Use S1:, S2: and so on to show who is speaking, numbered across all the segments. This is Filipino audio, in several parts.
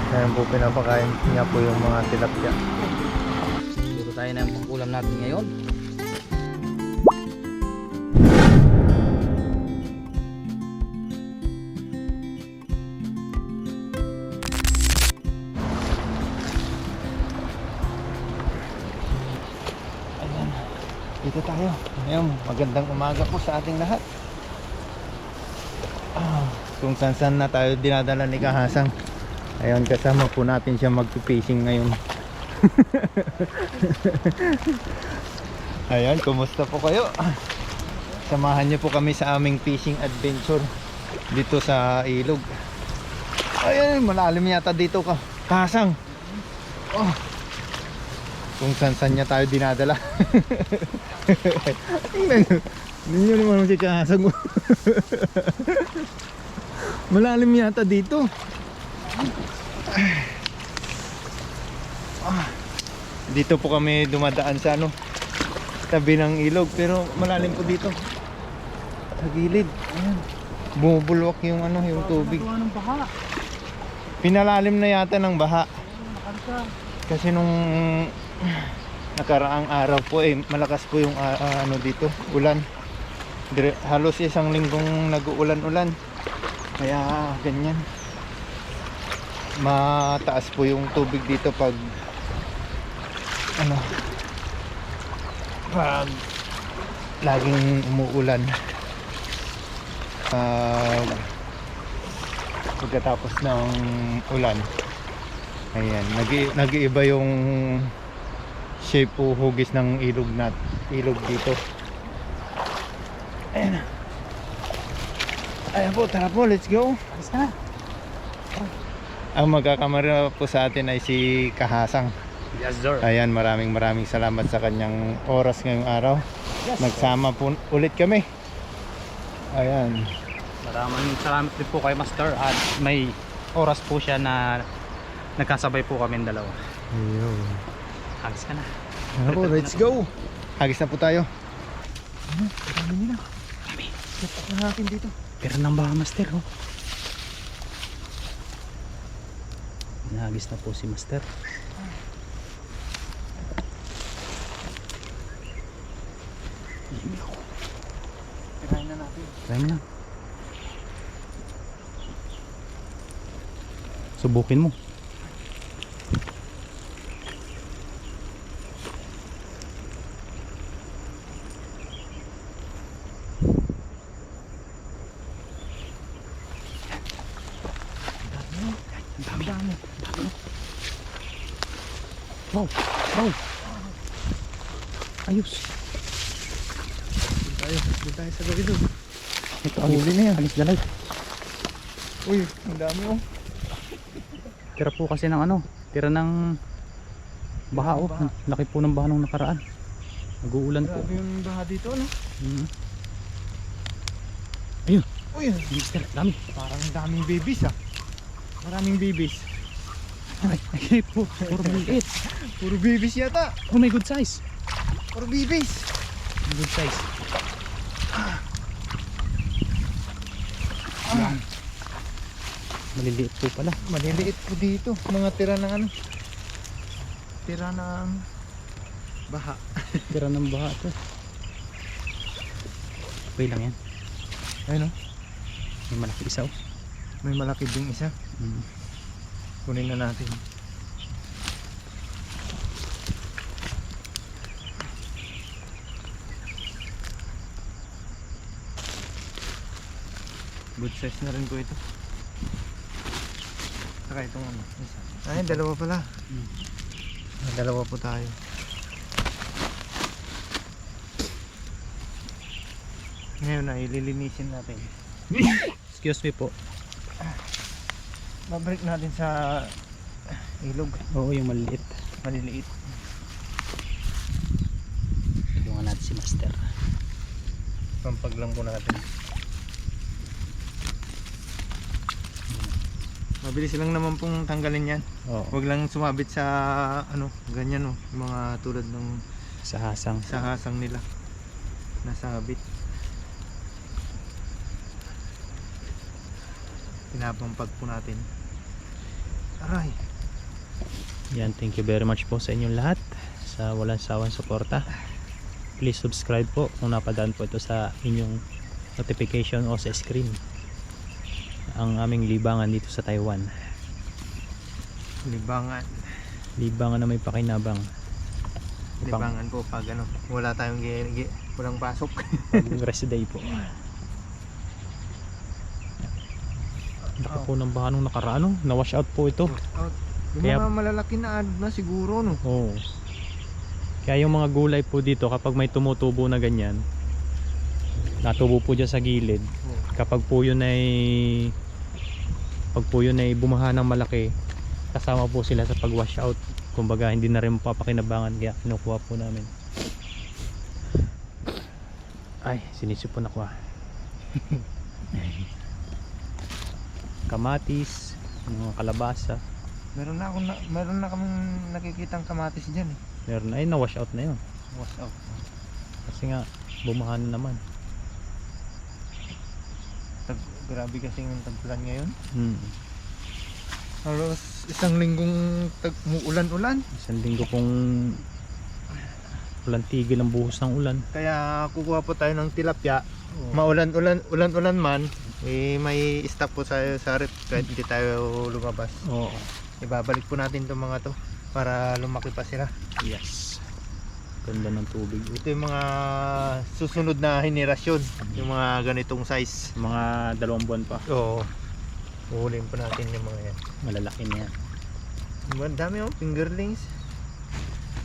S1: Ngayon po pinapakain niya po yung mga tilapia.
S2: Dito tayo ng pangkulam natin ngayon.
S1: Ayan, dito tayo. Ngayon, magandang umaga po sa ating lahat. Kung saan na tayo dinadala ni Kahasang. Ayun, kasama po natin siya mag-fishing ngayon. Ayan, kumusta po kayo? Samahan niyo po kami sa aming fishing adventure dito sa ilog. Ayan, malalim yata dito ka, Kahasang. Oh, kung saan niya tayo dinadala. Tingnan nyo, ninyo naman si Kahasang. Malalim yata dito. Dito po kami dumadaan sa tabi ng ilog, pero malalim po dito sa gilid. Ayan, bumubulwak yung yung tubig. Pinalalim na yata ng baha kasi nung nakaraang araw po malakas po yung dito ulan. Halos isang linggong nag-uulan-ulan, kaya ganyan. Mataas po yung tubig dito pag pag laging umuulan. Pagkatapos ng ulan, ayan, nag-iiba yung shape o hugis ng ilog dito. Ayan, ayan po, tara po, let's go. Ang magkakamera po sa atin ay si Kahasang.
S2: Yes, sir.
S1: Ayan, maraming salamat sa kanyang oras ngayong araw.
S2: Yes,
S1: Nagsama po ulit kami. Ayan.
S2: Maraming salamat din po kay Master at may oras po siya na nagkasabay po kami dalawa.
S1: Ayun.
S2: Hagis ka na.
S1: Ano po, let's go. Hagis na po tayo. Dami nila.
S2: Dami.
S1: Dapat na natin dito.
S2: Pero nang baha, Master, oh. Nahagis na po si Master.
S1: Tirahin na natin.
S2: Try mo na. Subukin mo. Ang dami. Wow, wow. Ayos.
S1: Doon tayo sa gabi doon.
S2: Ito,
S1: Huli na yan.
S2: alis dalay.
S1: Uy, ang dami oh.
S2: Tira po kasi ng tira ng baha, oh.
S1: Baha.
S2: Laki po ng baha nung nakaraan. Nag-uulan po.
S1: Grabe yung baha dito, no?
S2: Ayun.
S1: Uy,
S2: Mister, dami.
S1: parang daming babies ah. Maraming babies.
S2: Ay, po. Puro maliit.
S1: Puro babies yata.
S2: Oh, may good size.
S1: Puro babies.
S2: May good size. Maliliit po pala.
S1: Maliliit po dito. Mga tira ng tira ng baha.
S2: Tira ng baha to. Okay lang yan.
S1: Ayun oh.
S2: May malaki isa, oh.
S1: May malaki ding isa. Kunin na natin. Good size na rin po ito. Saka itong isa. Ay, dalawa pala. Dalawa po tayo. Ngayon na ililinisin natin.
S2: Excuse me po.
S1: Babalik natin sa ilog.
S2: Oo, yung maliliit.
S1: Maliliit.
S2: Tulungan natin si Master.
S1: Pampaglang po natin. Mabilis lang naman pong tanggalin yan.
S2: Oo.
S1: Huwag lang sumabit sa ganyan yung mga tulad ng
S2: Sa hasang.
S1: sa hasang nila. Nasabit. Pinapampag po natin. Aray.
S2: Yan, thank you very much po sa inyong lahat sa walang sawang suporta. Please subscribe po kung napadaan po ito sa inyong notification o sa screen. Ang aming libangan dito sa Taiwan.
S1: Libangan.
S2: Libangan na may pakinabang.
S1: Libangan po pag ano, wala tayong walang pasok.
S2: Pag rest day po. Laki po ng baha nung nakaraan. Na-wash out po ito.
S1: Yung
S2: Kaya-
S1: mga malalaki na ad na siguro no.
S2: Oo. Kaya yung mga gulay po dito kapag may tumutubo na ganyan, natubo po dyan sa gilid. Kapag po yun ay bumaha ng malaki, kasama po sila sa pag-wash out. Kumbaga hindi na rin mapapakinabangan, kaya kinukuha po namin. Ay, sinisipon ako ah. Kamatis, mga kalabasa.
S1: Meron na kaming nakikitang kamatis diyan eh.
S2: Meron ay na-wash out na yun.
S1: Wash out.
S2: Kasi nga bumaha na naman.
S1: Grabe kasi yung tagpulan ngayon. Halos isang linggong ulan-ulan.
S2: Isang linggo pong walang tigil ang buhos ng ulan.
S1: Kaya kukuha po tayo ng tilapia. Ulan-ulan man, may stock po tayo sa rep kahit hindi tayo lumabas.
S2: Oo.
S1: Ibabalik po natin itong mga to para lumaki pa sila.
S2: Yes. Ganda ng tubig.
S1: Ito yung mga susunod na henerasyon, yung mga ganitong size.
S2: Mga 2 buwan pa.
S1: Oo. Uhulin po natin yung mga yan.
S2: Malalaki na yan.
S1: Ang dami oh, fingerlings.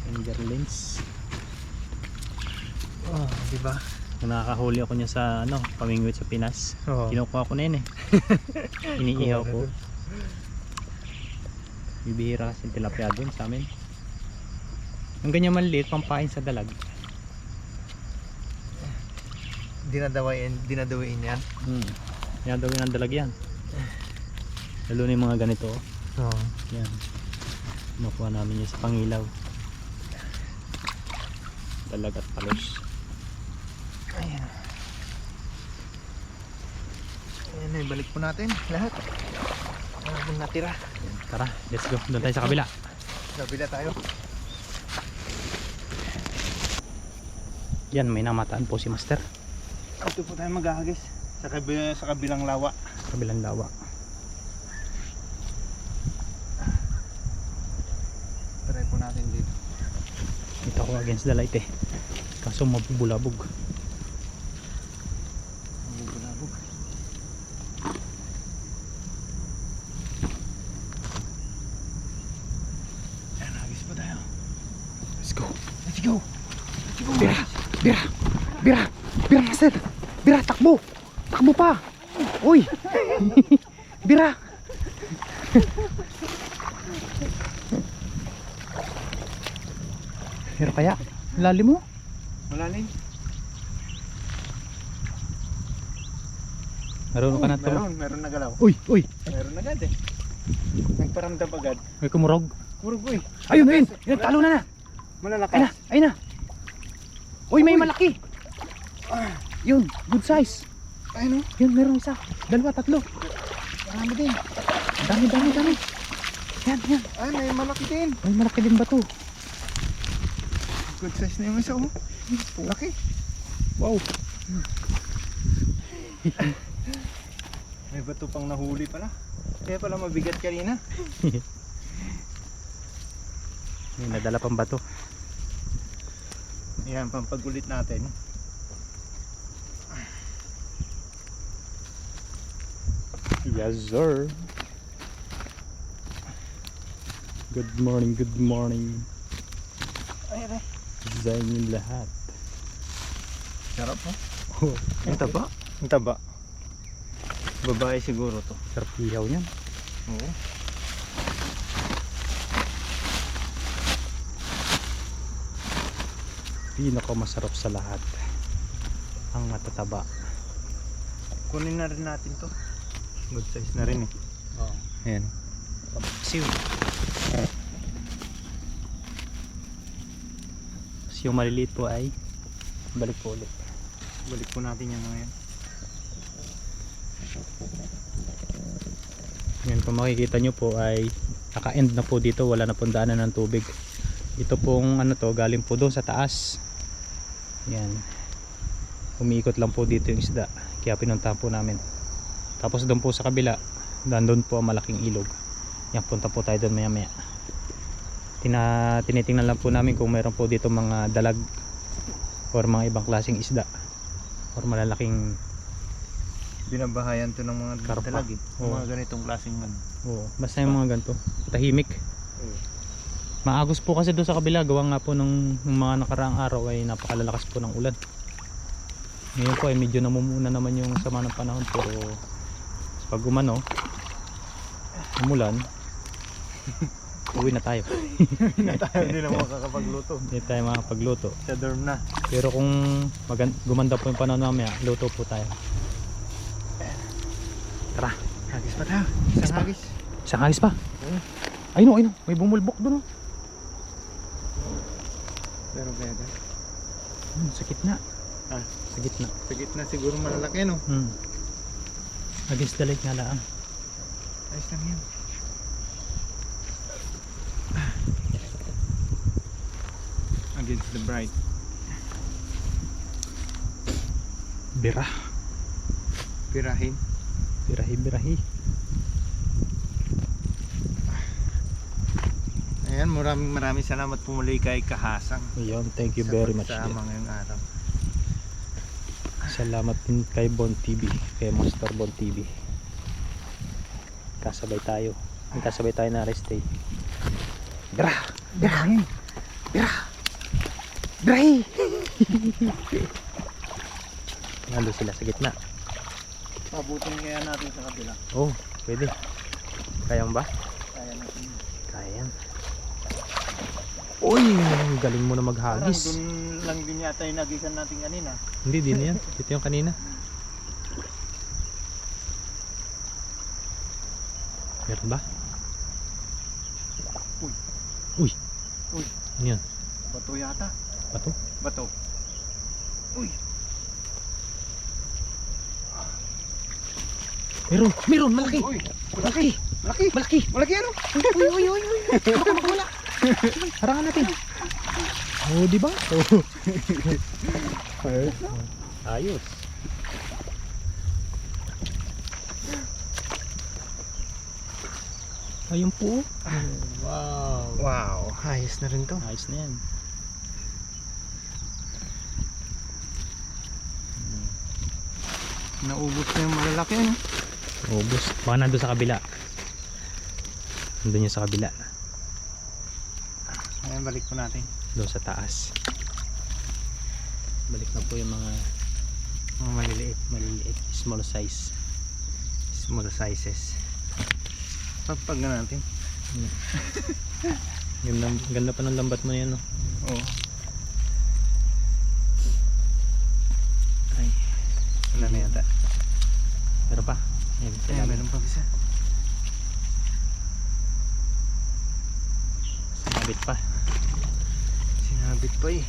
S2: Fingerlings.
S1: Oh, di ba?
S2: Kung nakakahuli ako niya sa pamingwit sa Pinas,
S1: Oo.
S2: kinukuha ko na yun eh. Iniihaw ko. Bibihira kasi yung tilapia dun sa amin. Yung ganyan maliit, pampain sa dalag.
S1: Dinadawain yan.
S2: Yan daw yung dalag yan. Lalo na yung mga ganito.
S1: Oo.
S2: Yan. Kinukuha namin yun sa pangilaw. Dalag at palos.
S1: Ayan. Ayan, ibalik po natin lahat. Ano natira?
S2: Tara, let's go. Doon tayo sa kabila.
S1: Kabila tayo.
S2: Yan, may namataan po si Master.
S1: Ito po tayo maghahagis sa kabilang lawa.
S2: Kabilang lawa.
S1: Try po natin dito.
S2: Ito ako against the light eh. Kaso mabubulabog.
S1: Mabubulabog. Ayan, hagis pa tayo.
S2: Let's go.
S1: Let's go. Let's go.
S2: Bira! Bira! Bira! Bira, Master! Bira, takbo! Takbo pa! Uy! Bira! Pero kaya, lalim mo?
S1: Malalim.
S2: Marunong ka na to.
S1: Meron na galaw.
S2: Uy! Uy!
S1: Meron agad eh. Nagparamdam agad.
S2: May kumurog.
S1: Kurog eh.
S2: Ayun, ayun! Ayun, talo na na!
S1: Malalakas.
S2: Ayun na! Ayun na! Uy, may malaki! Yun, good size!
S1: Ayun oh.
S2: Yun, meron isa. 2, 3.
S1: Marami din.
S2: Dami, dami, dami. Yan, yan.
S1: Ay, may malaki din.
S2: May malaki din ba to?
S1: Good size na yung isa oh. Laki.
S2: Wow.
S1: May bato pang nahuli pala. Kaya pala mabigat kanina.
S2: May nadala pang bato.
S1: Yan, pampagulit natin.
S2: Yes, sir. Good morning, good morning.
S1: Ay, ay.
S2: Sa inyong lahat.
S1: Sarap oh.
S2: Oh,
S1: Ang taba. Ang taba. Babae siguro to.
S2: sarap ihaw niyan.
S1: Oo.
S2: Pinakamasarap sa lahat. Ang matataba.
S1: Kunin na rin natin to. Good size na rin eh.
S2: Oo.
S1: Ayan.
S2: Siw. Yung maliliit po ay balik po ulit.
S1: Balik po natin yan mga yan.
S2: Yan, kung makikita nyo po ay naka-end na po dito, wala na pong daanan ng tubig. Ito pong ano to, galing po doon sa taas. Yan, umiikot lang po dito yung isda, kaya pinuntahan po namin. Tapos doon po sa kabila, doon po ang malaking ilog. Yan, punta po tayo doon maya maya. Tinitingnan lang po namin kung meron po dito mga dalag or mga ibang klaseng isda or malalaking
S1: Binabahayan to ng mga
S2: Karpa.
S1: dalag eh.
S2: Oo.
S1: Mga ganitong klaseng ano.
S2: basta yung mga ganito, tahimik. Maagos po kasi doon sa kabila, gawa nga po ng mga nakaraang araw ay napakalalakas po ng ulan. Ngayon po ay medyo namumuna naman yung sama ng panahon, pero pag umano umulan, uwi na tayo.
S1: Hindi na makakapagluto.
S2: Hindi tayo makapagluto.
S1: Sa dorm na.
S2: Pero kung gumanda po yung panahon mamaya, luto po tayo. Tara,
S1: Hagis pa tayo. Isang hagis.
S2: isang hagis pa. Ayun o, may bumulbok doon o.
S1: Pero pwede.
S2: Sa gitna.
S1: Ah,
S2: Sa gitna.
S1: sa gitna siguro malalaki no?
S2: Against the lake nga lang.
S1: Ayos lang yan. Against the bright.
S2: Bira.
S1: Pirahin.
S2: Birahi.
S1: Ayan, maraming salamat pumuli kay Kahasang.
S2: Ayun, thank you very much.
S1: Sa ngayong araw.
S2: Salamat din kay Bon TV, kay Master Bon TV. Kasabay tayo. Kasabay tayo na rest day. Birahi. Nalo sila sa gitna.
S1: Pabutin kaya natin sa kabila.
S2: Oh, pwede. Kaya mo ba?
S1: Kaya natin.
S2: Kaya yan. Uy, galing mo na
S1: Parang
S2: maghagis.
S1: dun lang din yata yung nagisan natin kanina.
S2: Hindi, din yan. Ito yung kanina. Meron ba? Uy. Ano yan?
S1: Bato yata.
S2: Bato?
S1: Bato. Uy.
S2: Meron, malaki.
S1: Uy.
S2: Malaki.
S1: Malaki. Malaki ano?
S2: Uy. Baka makawala. Harangan natin. Oh, di ba? Oh. Ayos. Ayun po. Wow.
S1: Wow. Ayos na rin to.
S2: Ayos na yan.
S1: Naubos na yung malalaki ano?
S2: Ubus. Baka nandun sa kabila. Nandun yung sa kabila.
S1: Ayan, balik po natin.
S2: Doon sa taas. Balik na po yung mga
S1: Mga
S2: maliliit. Small size.
S1: small sizes. Pagpag na natin.
S2: Ganda pa ng lambat mo na yan. No?
S1: Oo.
S2: Ay.
S1: Wala na yata.
S2: Pero pa. Ayan,
S1: Ayan, meron pa isa.
S2: Sinabit pa.
S1: Sinabit pa eh.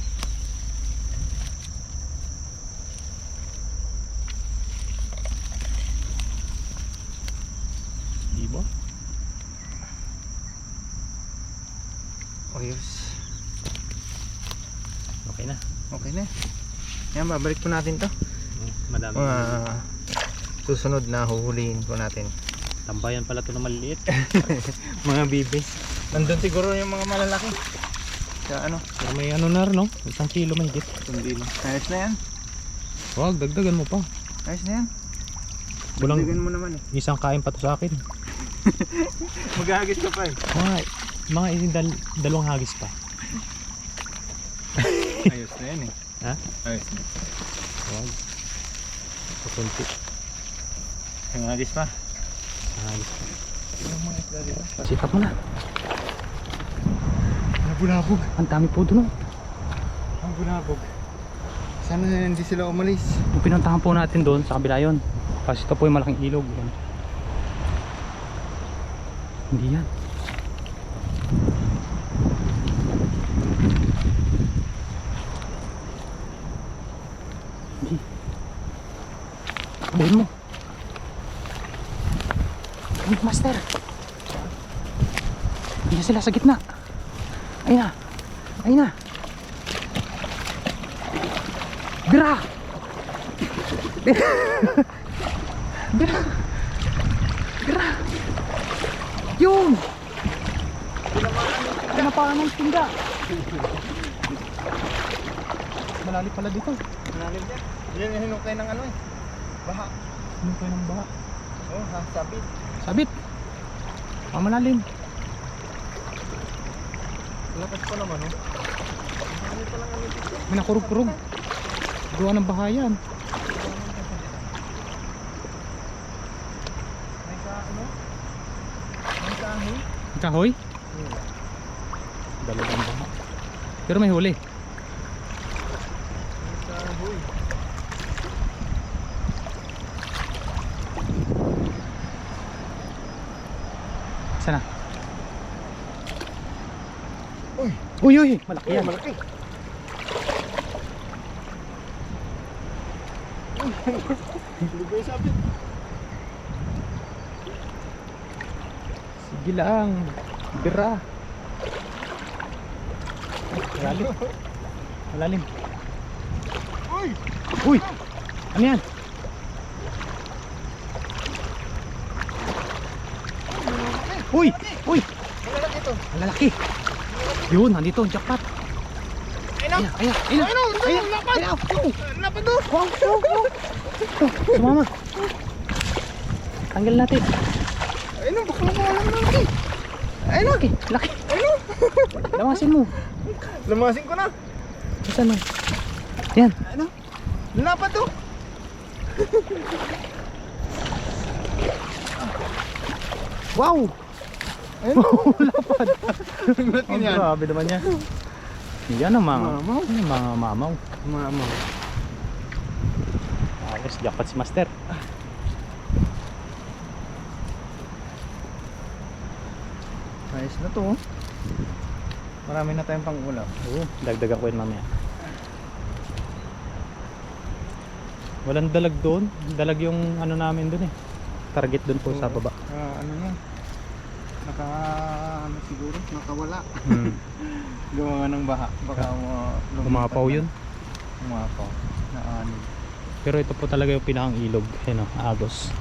S2: Di ba?
S1: Ayos.
S2: Okay na.
S1: Okay na. Ayan, babalik po natin to.
S2: Madami.
S1: Susunod na huhulihin po natin.
S2: Tambayan pala to na maliliit.
S1: Mga bibis. Nandun siguro yung mga malalaki. Sa ano?
S2: Pero may ano na rin, no? 1 kilo may higit.
S1: Kundi lang. Ayos na yan.
S2: Wag, dagdagan mo pa.
S1: Ayos na yan.
S2: Kulang
S1: Dagdagan mo naman eh.
S2: isang kain pa to sa akin.
S1: Maghahagis ka pa eh.
S2: Mga dalawang hagis pa.
S1: Ayos na yan eh.
S2: Ha?
S1: Ayos na.
S2: Wag. Kukunti.
S1: Yung hagis pa.
S2: Hagis pa.
S1: Yung mga isla dito.
S2: Sikap mo na.
S1: Nabulabog.
S2: Ang dami po doon.
S1: Ang bulabog. Sana hindi sila umalis.
S2: Yung pinuntahan po natin doon sa kabila yun. Kasi ito po yung malaking ilog. Yan. Hindi yan. Hindi. Bahin mo. Ay, master. Ayun na sila sa gitna. Ayun na. Ayun na. Bira! Bira! Bira! Bira! Yun! Pinapaan ng tingga. Malalim pala dito.
S1: Malalim dyan. Yan yung hinukay ng ano eh. Baha.
S2: Ano kayo ng baha?
S1: Oh, ha, sabit.
S2: Sabit! Malalim.
S1: Lakas pa naman oh. Ano pa lang ano dito?
S2: May nakurog-kurog. Gawa ng bahayan.
S1: May ka ano? May kahoy?
S2: Kahoy? Dalawang baha. Pero may huli.
S1: May kahoy.
S2: Sana?
S1: Uy!
S2: Uy, uy! Malaki yan.
S1: Malaki. Hindi ba yung sabit?
S2: Sige lang. Bira. Malalim. Malalim.
S1: Uy!
S2: Uy! Ano yan? Uy! Uy!
S1: Malalaki ito.
S2: Ang lalaki. Yun, nandito, jackpot.
S1: Ayun na!
S2: Ayun, ayun, ayun.
S1: Ayun! Lapad! Lapad oh!
S2: Wow, wow, wow. Sumama. Tanggal natin.
S1: Ayun na! Baka mawala na laki! Ayun na!
S2: Laki, laki.
S1: Ayun na!
S2: Lamasin mo.
S1: Lamasin ko na!
S2: Saan na? Yan.
S1: Ayun na! Lapad oh!
S2: Wow!
S1: Ayun na! Lapad! Ba't
S2: Oh,
S1: ganyan?
S2: grabe naman yan. Yan ang mga
S1: Mamaw.
S2: yan ang mga mamaw.
S1: Mama.
S2: Ayos, jackpot si Master.
S1: Ayos na to oh. Marami na tayong pang ulam.
S2: Oo, dagdagan ko yun mamaya. Walang dalag doon. Dalag yung ano namin doon eh. Target doon po sa baba.
S1: Ano yan? Ano siguro? Nakawala.
S2: Hmm.
S1: Gawa nga ng baha. Baka
S2: Umapaw yun.
S1: Umapaw. Naanin.
S2: Pero ito po talaga yung pinakang ilog. Yan o, Agos.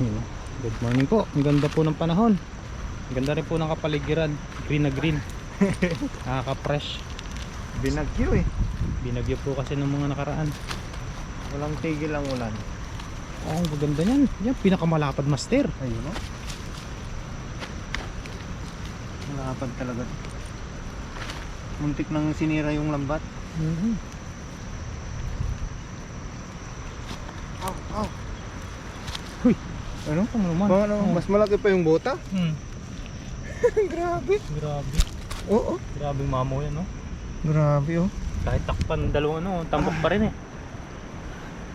S2: Yun, oh. Good morning po. Ang ganda po ng panahon. Ang ganda rin po ng kapaligiran. Green na green. Nakaka-fresh.
S1: Binagyo eh.
S2: Binagyo po kasi ng mga nakaraan.
S1: Walang tigil ang ulan.
S2: Oh, ang ganda niyan. Yan, pinakamalapad Master.
S1: Ayun oh. Malapad talaga. Muntik nang sinira yung lambat. Aw, aw.
S2: Huy.
S1: Ano?
S2: Ano naman?
S1: Ano?
S2: Oh.
S1: Mas malaki pa yung bota?
S2: Hmm.
S1: Grabe.
S2: Grabe.
S1: Oo.
S2: Grabing mamo yan, no?
S1: Grabe oh.
S2: Kahit takpan dalawang ano, tambok pa rin eh.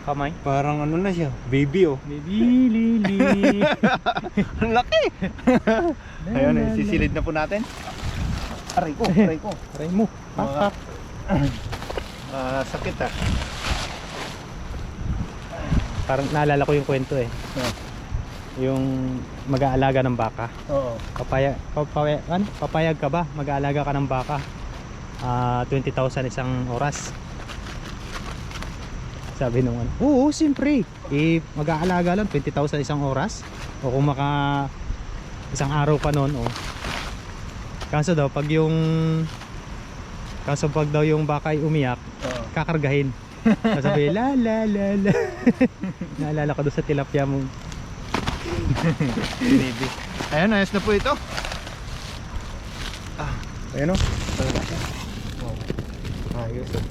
S2: Kamay.
S1: Parang ano na siya, baby oh.
S2: Baby Lily.
S1: Ang laki. Ayun eh, sisilid na po natin. Aray ko, aray ko.
S2: Aray mo. Pak, pak.
S1: Sakit ah.
S2: Parang naalala ko yung kwento eh. Yung mag-aalaga ng baka.
S1: Oo.
S2: Papayag ka ba? Mag-aalaga ka ng baka. 20,000 isang oras. Sabi nung ano, oo, siyempre. Mag-aalaga lang 20,000 isang oras. O kung isang araw pa noon, oh. Kaso pag daw yung baka ay umiyak, kakargahin. Sabi, la la la la. Naalala ko doon sa tilapia mo.
S1: Baby. Ayun, ayos na po ito. Ayun oh. Wow. Ayos oh.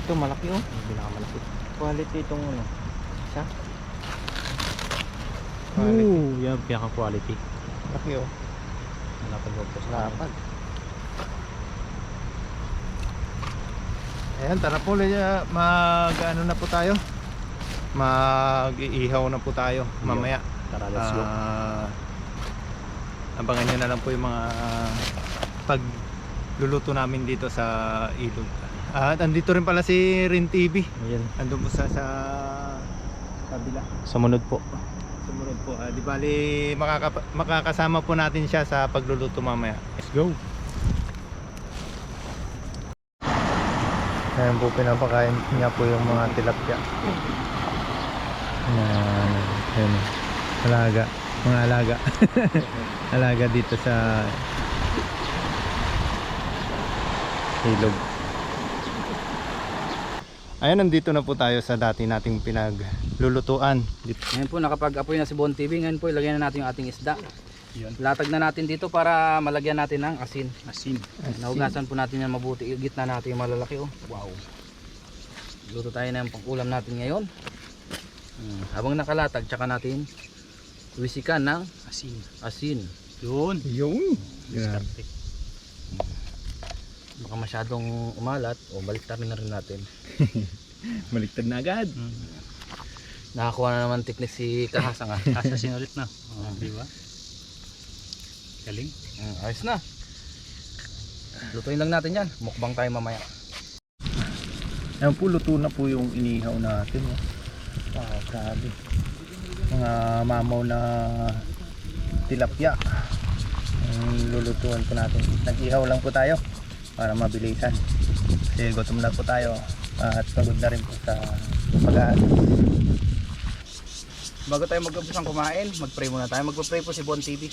S1: Ito malaki oh.
S2: Pinakamalaki.
S1: Quality itong ano. Siya.
S2: Oo, yan pinaka quality.
S1: Laki oh.
S2: Malapad ko sa
S1: Lapad. Ayan, tara po mag-ano na po tayo. Mag-iihaw na po tayo mamaya.
S2: Tara, let's go.
S1: Abangan nyo na lang po yung mga pagluluto namin dito sa ilog. At andito rin pala si Rin TV.
S2: Ayan.
S1: Andun po sa kabila.
S2: Sumunod po.
S1: Sumunod. po. Di bali makakasama po natin siya sa pagluluto mamaya. Let's go. Ayan po, pinapakain niya po yung mga tilapia. Ayan. Alaga. Mga alaga. Alaga dito sa ilog. Ayan, nandito na po tayo sa dati nating pinaglulutuan.
S3: Ngayon po nakapag-apoy na si Bon TV. Ngayon po ilagyan na natin yung ating isda. Latag na natin dito para malagyan natin ng asin. Nahugasan po natin yan mabuti. Gitna natin yung malalaki. Oh. Wow. Luto tayo ng pang-ulam natin ngayon. Habang nakalatag, tsaka natin wisikan ng asin.
S2: Yun.
S1: Grabe.
S3: Baka masyadong umalat o baliktarin na rin natin.
S1: Baliktad na agad.
S3: Nakakuha na naman teknik si Kahasang.
S2: Asasin ulit na. Di ba? Galing.
S3: Ayos na. Lutuin lang natin yan. Mukbang tayo mamaya.
S1: Ayan po, luto na po yung inihaw natin. Wow, grabe. Mga mamaw na tilapia. Ang lulutuan po natin. Nag-ihaw lang po tayo para mabilisan. Kasi gutom na po tayo at pagod na rin po sa pag-aaral.
S3: Bago tayo mag-umpisang kumain, mag-pray muna tayo. Mag-pray po si Bon TV.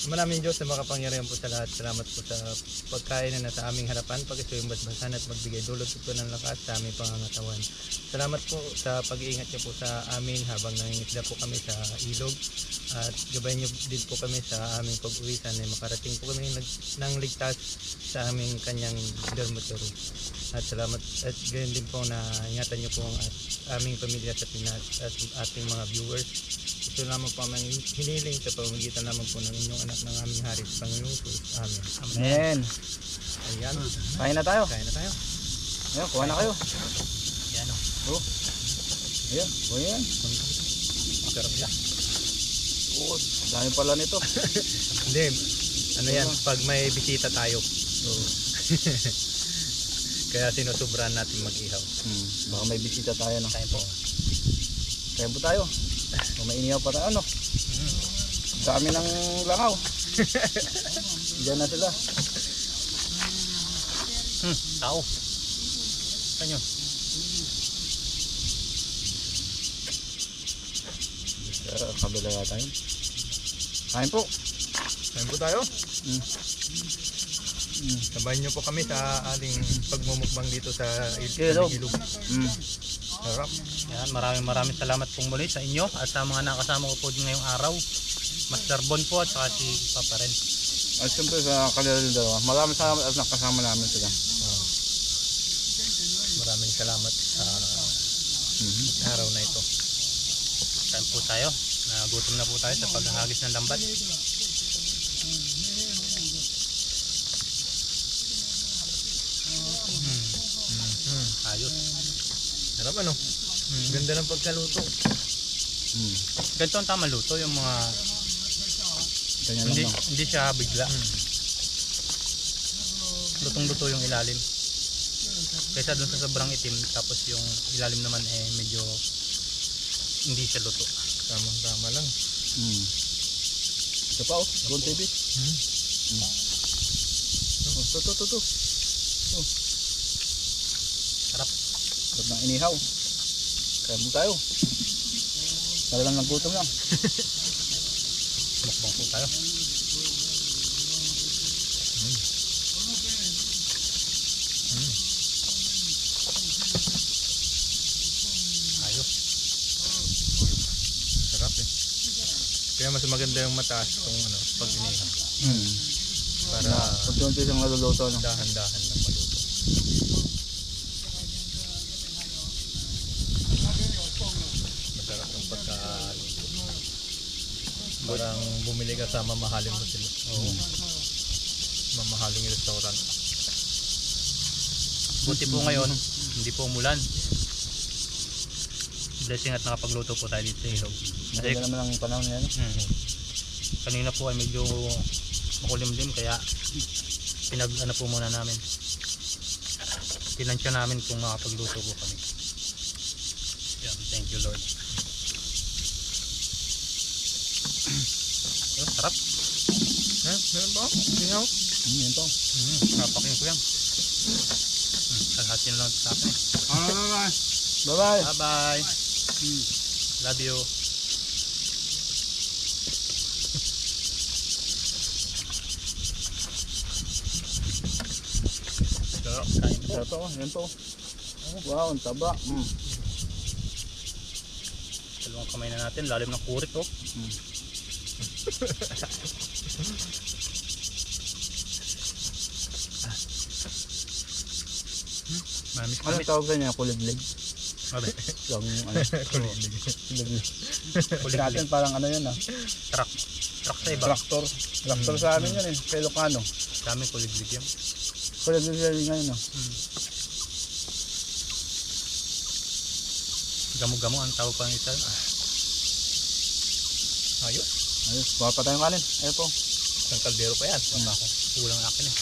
S1: Maraming Diyos na makapangyarihan po sa lahat. Salamat po sa pagkain na nasa aming harapan, pag-isuyung basbasan at magbigay dulot po ng lakas sa aming pangangatawan. Salamat po sa pag-iingat niyo po sa amin habang nangingisda po kami sa ilog, at gabayan niyo din po kami sa aming pag-uwi. Sana makarating po kami ng ligtas sa aming kanyang dormitory. At salamat, at gayon din po na ingatan niyo po ang aming pamilya at ating mga viewers. Ito naman po ang hiniling sa pamamagitan naman po ng inyong anak ng aming hari, Panginoong Jesus. Amen.
S3: Amen.
S1: Ayan.
S3: Kain na tayo.
S1: Kain na tayo.
S3: Ayan, kuha na kayo.
S2: Yan o.
S3: Oh. Ayan, kuha yan.
S1: Sarap siya.
S3: Oh, dami pala nito.
S1: Hindi. Ano yan? Pag may bisita tayo. Kaya sinusobran natin mag-ihaw.
S3: Baka may bisita tayo. No?
S2: Kain po.
S3: Kain po tayo. O may inihaw pa tayo. Ano? Dami ng langaw. Diyan na sila.
S2: Tao. Saan yun?
S3: Kabila yata yun. Kain po.
S1: Kain po tayo. Sabayan niyo po kami sa ating pagmumukbang dito sa ilog.
S3: Sarap.
S2: Yan, maraming salamat pong muli sa inyo at sa mga nakasama ko po din ngayong araw. Master Bon po at saka si Papa Ren.
S3: At siyempre sa kanilang dalawa. Maraming salamat at nakasama namin sila.
S1: Maraming salamat sa araw na ito.
S2: Kain po tayo. Nagutom na po tayo sa paghahagis ng lambat. Ayos.
S1: Sarap ano? Ganda ng pagkaluto.
S2: Ganito ang tama luto, yung mga
S3: Ganyan lang lang.
S2: hindi siya bigla. Lutong-luto yung ilalim. Kaysa dun sa sobrang itim, tapos yung ilalim naman medyo hindi siya luto.
S1: Tama lang.
S3: Ito pa Bon TV. Ito.
S2: Sarap.
S3: Sarap ng inihaw. Kaya mo tayo. Talagang nagutom lang.
S2: Mukbang po tayo. Ayos.
S1: Sarap eh. Kaya mas maganda yung mataas kung pag inihaw. Para
S3: Unti-unti siyang naluluto. No?
S1: dahan-dahan lang maluto. Masarap ang pagkaluto. Parang bumili ka sa mamahaling hotel. Mamahaling restaurant.
S2: Buti po ngayon, hindi po umulan. Blessing at nakapagluto po tayo dito sa ilog.
S3: Maganda naman ang panahon niya. No?
S2: Kanina po ay medyo makulimlim kaya pinag-ano po muna namin. Tinansya namin kung makapagluto po kami. Yan, thank you Lord. Sarap.
S1: Meron ba? Singaw?
S3: Yan po.
S2: Napakin ko yan. Kalhatin lang sa akin.
S3: Bye-bye.
S2: Bye-bye. Love you. Kain po.
S3: Ito, yan po. Wow, ang taba.
S2: Dalawang kamay na natin, lalim ng kurit oh. Mamis
S3: Ano
S2: kami.
S3: tawag sa niya? Kuliglig?
S2: Mabe.
S3: Yung ano? Kuliglig. Kuliglig natin parang ano yun ah.
S2: Truck. Truck sa iba.
S3: Traktor. Traktor sa amin yun eh. Sa Ilocano.
S2: Sa amin kuliglig yan.
S3: Kuliglig yun ngayon ah.
S2: Gamo-gamo ang tawag pa ng isa. Ayos.
S3: Ayos, bawa pa tayong kanin. Ayun po.
S2: Isang kaldero pa yan. Wala ako. Kulang akin eh.